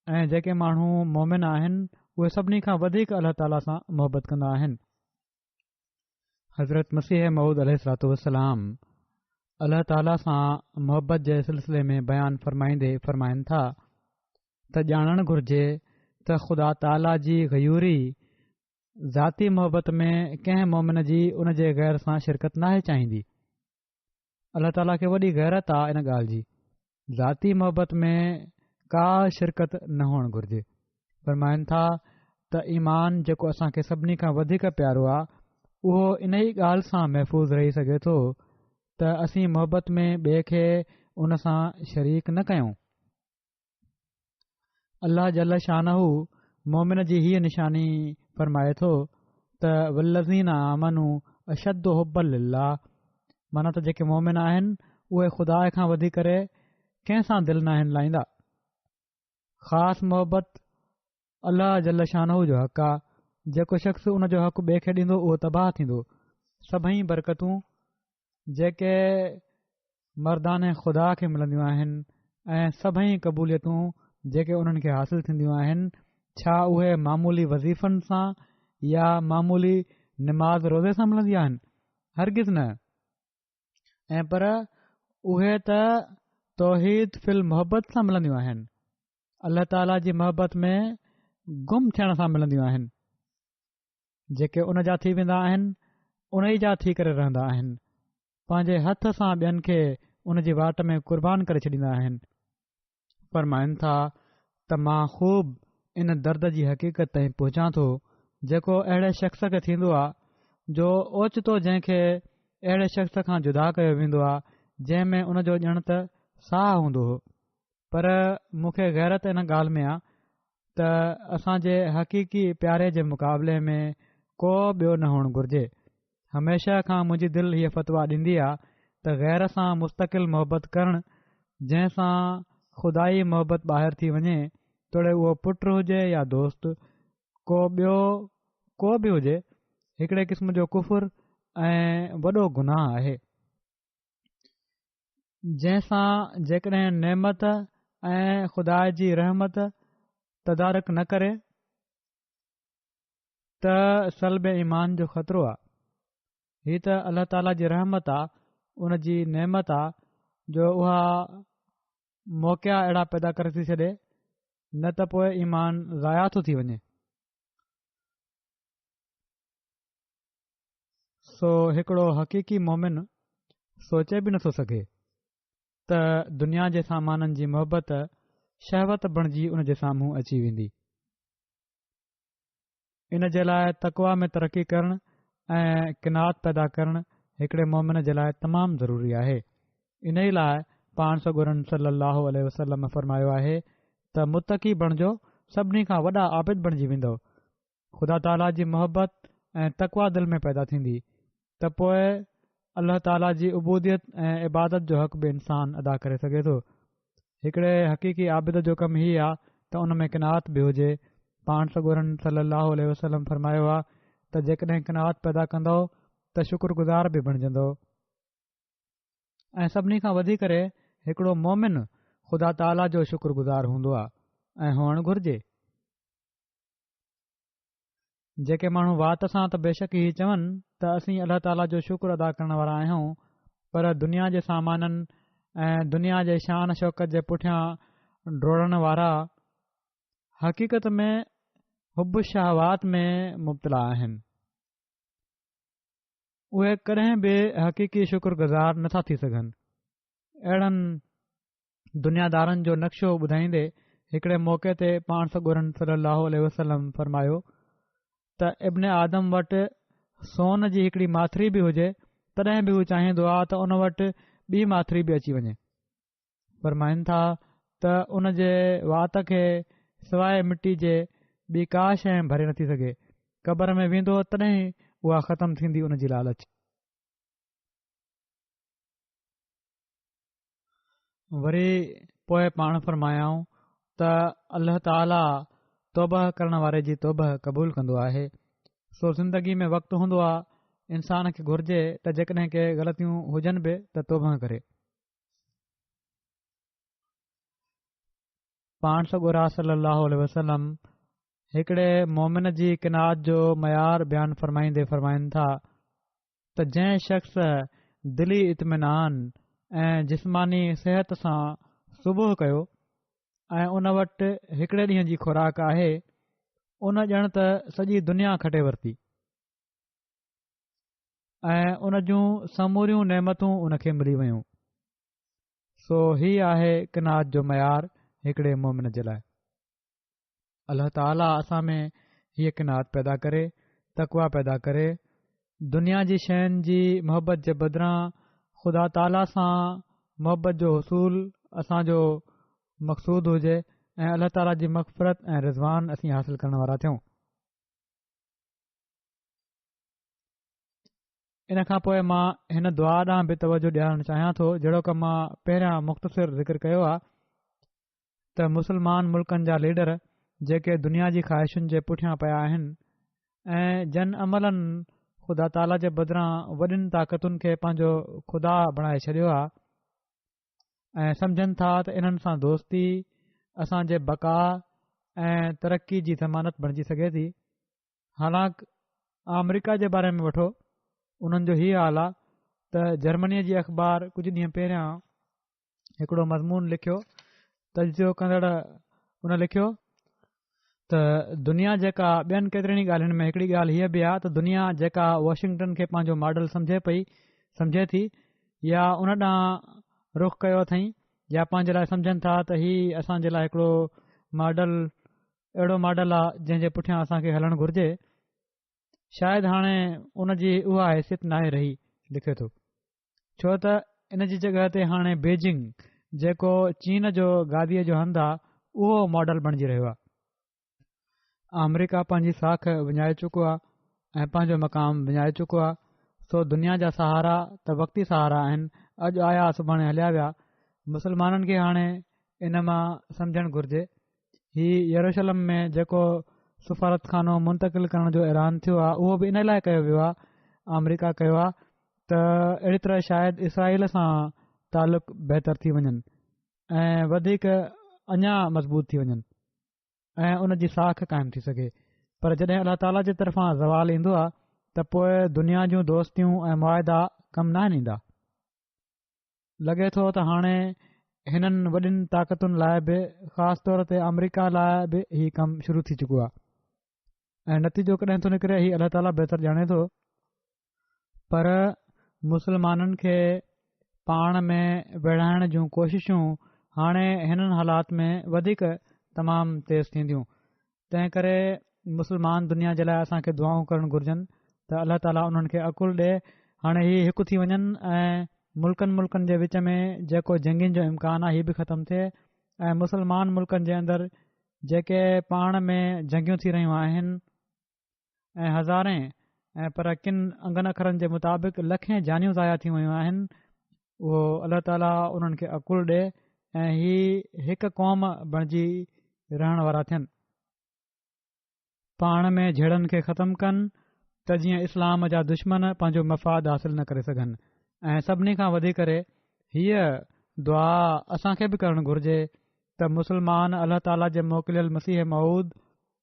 ऐं जेके माण्हू मोमिन आहिनि उहे सभिनी खां वधीक अल्लाह ताला सां मोहबत कंदा आहिनि। हज़रत मसीह मऊद अलैहिस्सलाम अल्लाह ताला सां मोहबत जे सिलसिले में बयानु फ़रमाईंदे फ़रमाइनि था त ॼाणणु घुर्जे त ख़ुदा ताला जी गयूरी ज़ाती मोहबत में कंहिं मोमिन जी उन जे गैर सां शिरकत नाहे चाहींदी। अल्लाह ताला खे वॾी गैरत आहे इन ॻाल्हि जी। ज़ाती मोहबत में का शिरकत न हुअणु घुर्जे। फ़रमाइनि था त ईमान जेको असांखे सभिनी खां वधीक प्यारो आहे उहो इन ई ॻाल्हि सां महफ़ूज़ रही सघे थो त असीं मोहबत में ॿिए खे उन सां शरीक न कयूं। अल्लाह जल शानहू मोमिन जी हीअ निशानी फ़रमाए थो त वल्लज़ीन आमनू अशद हुब्बन लिल्लाह माना त जेके मोमिन आहिनि उहे ख़ुदा खां वधी करे कंहिं सां दिलि न आहिनि लाहींदा। ख़ासि मोहबत अल्लाह जल शानहू जो हक़ आहे। जेको शख़्स उन जो हक़ ॿिए खे ॾींदो उहो तबाह थींदो। सभई बरकतूं जेके मर्दाने ख़ुदा खे मिलंदियूं आहिनि ऐं सभई क़बूलियतूं जेके उन्हनि खे हासिल थींदियूं आहिनि छा उहे मामूली वज़ीफ़नि सां या मामूली निमाज़ रोज़े सां मिलंदी आहिनि? हरगिज़ न। ऐं पर उहे त तौहीद फिल मोहबत सां मिलंदियूं आहिनि। अल्लाह ताला जी मोहबत में गुम थियण सां मिलंदियूं आहिनि। जेके उन जा थी वेंदा आहिनि उन ई जा थी करे रहंदा आहिनि। पंहिंजे हथ सां ॿियनि खे उन जी वाट में क़ुर्बान करे छॾींदा आहिनि। फ़रमाइनि था त मां ख़ूब इन दर्द जी हक़ीक़त ताईं पहुचां थो जेको अहिड़े शख़्स खे थींदो आहे जो ओचितो जंहिंखे अहिड़े शख़्स खां जुदा कयो वेंदो आहे जंहिं में उन जो ॼण त साह हूंदो हो। पर मूंखे गैरत इन ॻाल्हि में आहे त असांजे हक़ीक़ी प्यारे जे मुक़ाबले में को ॿियो न हुअणु घुर्जे। हमेशह खां मुंहिंजी दिलि हीअ फ़तवा ॾींदी आहे त गैर सां मुस्तक़िल मोहबत करणु जंहिं सां ख़ुदाई मोहबत ॿाहिरि थी वञे तोड़े उहो पुटु हुजे या दोस्त को ॿियो को बि हुजे हिकिड़े क़िस्म जो कुफुर ऐं वॾो गुनाह आहे। जंहिंसां जेकॾहिं नेमत ऐं ख़ुदा जी रहमत तदारक न करे त सल्ब ईमान जो ख़तरो आहे। हीअ त अल्लाह ताला जी रहमत आहे, उन जी नेमत आहे जो उहा मौक़िया अहिड़ा पैदा करे थी छॾे, न त पोइ ईमान ज़ाया थो थी वञे। सो हिकिड़ो हक़ीक़ी मोमिन सोचे बि नथो सघे त दुनिया जे सामाननि जी मोहबत शहवत बणिजी उन जे साम्हूं अची वेंदी। इन जे लाइ तक़वा में तरक़ी करणु ऐं किनात पैदा करणु हिकिड़े मोमिन जे लाइ तमामु ज़रूरी आहे। इन ई लाइ पाण सॻोरन सल्लल्लाहु अलैहि वसल्लम फरमायो आहे त मुतक़ी बणिजो, सभिनी खां वॾा आबिद बणिजी वेंदो। ख़ुदा ताला जी मोहबत ऐं तक़वा दिलि में पैदा थींदी त पोइ अल्लाह ताला जी उबूदियत ऐं इबादत जो हक़ बि इंसान अदा करे सघे थो। हिकिड़े हक़ीक़ी आबिद जो कमु हीअ आहे त उन में किनात बि हुजे। पाण सॻोरन सल्लल्लाहु अलैहि वसल्लम फरमायो आहे त जेकॾहिं किनात पैदा कंदो त शुक्रगुज़ार बि बणिजंदो। ऐं सभिनी खां वधी करे हिकिड़ो मोमिन ख़ुदा ताला जो शुक्रगुज़ार हूंदो आहे ऐं हुअणु घुर्जे। जेके माण्हू वात सां त बेशक ई चवनि त असीं अल्लाह ताला जो शुक्र अदा करण वारा आहियूं, पर दुनिया जे सामाननि ऐं दुनिया जे शान शौकत जे पुठियां डोड़ण वारा हक़ीक़त में हुब शहवात में मुब्तला आहिनि। उहे कॾहिं बि हक़ीक़ी शुक्रगुज़ार नथा थी सघनि। अहिड़नि दुनियादारनि जो नक्शो ॿुधाईंदे हिकिड़े मौक़े ते पाण सॻोरन सल्लल्लाहु अलैहि वसल्लम फरमायो त इब्न आदम वटि सोन जी हिकिड़ी माथिरी बि हुजे, तॾहिं बि हू चाहींदो आहे त उन वटि ॿी माथिरी बि अची वञे। फरमाइनि था त उन जे वात खे सवाइ मिटी जे ॿी का शइ भरे नथी सघे। क़बर में वेंदो तॾहिं उहा ख़तमु थींदी उन जी लालच। वरी पोइ पाण फरमायाऊं त अल्लाह ताला तौबह करण वारे जी तौबह क़बूल कंदो आहे। सो ज़िंदगी में वक़्तु हूंदो आहे इंसान खे घुर्जे त जेकॾहिं के ग़लतियूं हुजनि बि त तौबह करे। पाण सॻोरा सल्लल्लाहु अलैहि वसल्लम हिकिड़े मोमिन जी किनात जो मयार बयानु फरमाईंदे फरमाइनि था त जंहिं शख़्स दिली इत्मिनान ऐं जिस्मानी सिहत सां सुबुह कयो ऐं उन वटि हिकिड़े ॾींहं जी खुराक आहे, उन ॼण त सॼी दुनिया खटे वरिती ऐं उन जूं समूरियूं नेमतूं उन खे मिली वयूं। सो ही आहे किनात जो मयार हिकिड़े मोमिन जे लाइ। अल्लाह ताला असां में हीअ किनात पैदा करे, तक़वा पैदा करे, दुनिया जी शयुनि जी मोहबत जे बदिरां ख़ुदा ताला सां मोहबत जो हसूल असांजो मक़सूद हुजे ऐं अल्लाह ताला जी मग़फ़िरत ऐं रिज़वान असीं हासिल करण वारा थियूं। इन खां पोइ मां हिन दुआ ॾांहुं बि तवजो ॾियारणु चाहियां थो, जहिड़ो की मां पहिरियां मुख़्तसिर ज़िक्र कयो आहे त मुस्लमान मुल्कनि जा लीडर जेके दुनिया जी ख़्वाहिशुनि जे पुठियां पिया आहिनि ऐं जन अमलनि ख़ुदा ताला जे बदिरां वॾियुनि ताक़तुनि खे पंहिंजो ख़ुदा बणाए छॾियो आहे ऐं सम्झनि था त इन्हनि सां दोस्ती असांजे बका ऐं तरक़ी जी ज़मानत बणिजी सघे थी। हालांकि अमरीका जे बारे में वठो, उन्हनि जो हीअ हाल आहे त जर्मनीअ जी अख़बार कुझु ॾींहं पहिरियां हिकिड़ो मज़मून लिखियो, तजियो कंदड़ उन लिखियो त दुनिया जेका ॿियनि केतिरनि ॻाल्हियुनि में हिकिड़ी ॻाल्हि हीअ बि आहे त दुनिया जेका वॉशिंगटन खे पंहिंजो मॉडल सम्झे थी या उन ॾांहुं रुख़ कयो अथई या पंहिंजे लाइ सम्झनि था त हीउ असांजे लाइ हिकिड़ो मॉडल अहिड़ो मॉडल आहे जंहिंजे पुठियां असांखे हलणु घुर्जे, शायदि हाणे उन जी उहा हैसियत नाहे रही, लिखे थो। छो त इन जी जॻह ते हाणे बीजिंग जेको चीन जो गादीअ जो हंधु आहे उहो मॉडल बणिजी रहियो आहे। अमरीका पंहिंजी साख विञाए चुको आहे ऐं पंहिंजो मक़ाम विञाए चुको आहे। सो दुनिया जा सहारा त वक़्ती सहारा आहिनि, अॼु आया सुभाणे हलिया विया। मुस्लमाननि खे हाणे इन मां सम्झणु घुर्जे। हीउ यरूशलम में जेको सफ़ारतखानो मुंतक़िल करण जो ऐलान थियो आहे उहो बि इन लाइ कयो वियो आहे, अमरीका कयो आहे त अहिड़ी तरह शायदि इसराईल सां तालुक़ बहितर थी वञनि ऐं वधीक अञा मज़बूत थी वञनि ऐं उन जी साख क़ाइमु थी सघे। पर जॾहिं अल्लाह ताला जे तरफ़ां ज़वाल ईंदो आहे त पोइ दुनिया जूं दोस्तियूं ऐं मुआदा कमु न ईंदा। लॻे थो त हाणे हिननि वॾियुनि ताक़तुनि लाइ बि ख़ासि तौर ते अमरीका लाइ बि हीउ कमु शुरू थी चुको आहे ऐं नतीजो कॾहिं थो निकिरे हीउ अल्लाह ताला बहितर ॼाणे थो। पर मुसलमाननि खे पाण में विढ़ाइण जूं कोशिशूं हाणे हिननि हालात में वधीक तमामु तेज़ थींदियूं। तंहिं करे मुसलमान दुनिया जे लाइ असांखे दुआऊं करणु घुर्जनि त अल्लाह ताला उन्हनि खे अकुल ॾिए हाणे हीउ हिकु थी वञनि ऐं मुल्कनि जे विच में जेको जंगियुनि जो इम्कान आहे हीउ बि ख़तमु थिए ऐं मुसलमान मुल्कनि जे अंदरि जेके पाण में जंगियूं थी रहियूं आहिनि ऐं हज़ारे ऐं पर किन अंगनि अखरनि जे मुताबिक़ लखें जानियूं ज़ाया थी वियूं आहिनि उहो अल्लाह ताला उन्हनि खे अकुल ॾिए ऐं हीउ हिकु क़ौम बणिजी रहण वारा थियनि, पाण में झेड़नि खे ख़तमु कनि त जीअं इस्लाम जा दुश्मन पंहिंजो मफ़ाद हासिल न करे सघनि। ऐं सभिनी खां वधीक करे हीअ दुआ असांखे बि करणु घुर्जे त मुसलमान अल्लाह ताला जे मोकिलियल मसीह मऊद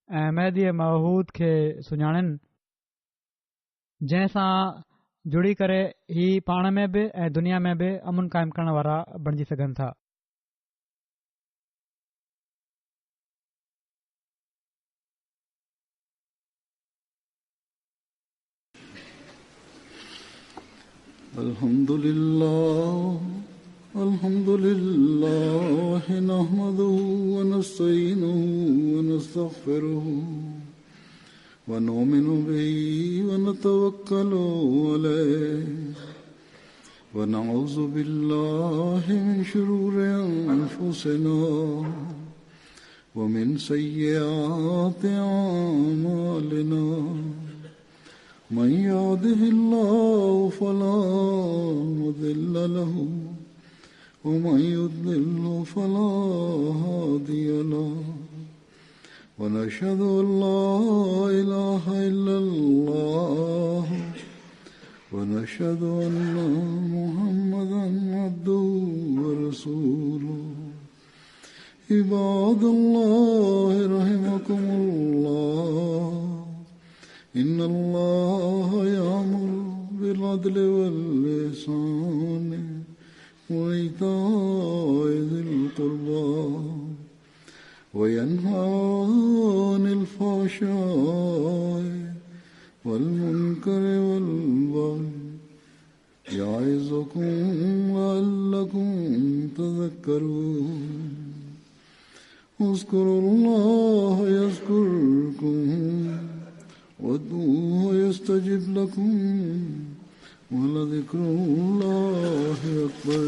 ऐं महदी मऊद खे सुञाणनि जंहिंसां जुड़ी करे ही पाण में बि ऐं दुनिया में बि अमुन क़ाइमु करण वारा बणिजी सघनि था। अल्हम्दुलिल्लाह नहमदुहु व नस्तईनुहु व नस्तगफिरुहु व नुमिनु बिही व नतवक्कलु अलैहि व नऊज़ु बिल्लाहि मिन शुरूरि अनफुसिना व मिन सय्यिआति अअमालिना मन यहदिहिल्लाहु फला मुदिल्ल लहु व मन युद्लिल्हु फला हादिय लहु व नशहदु अन ला इलाहा इल्लल्लाह व नशहदु अन्ना मुहम्मदन अब्दुहु व रसूलुहु इबादल्लाहि रहिमकुमुल्लाह इन्नल्लाह यअमुरु बिल अदलि वल इहसानि व ईताइ ज़िल क़ुर्बा व यन्हा अनिल फ़हशाइ वल मुनकरि वल बग़ि यइज़ुकुम लअल्लकुम तज़क्करून उज़्कुरुल्लाह यज़्कुरुकुम वदूहु यस्तजिब लकुम वलज़िक्रुल्लाहि अकबर।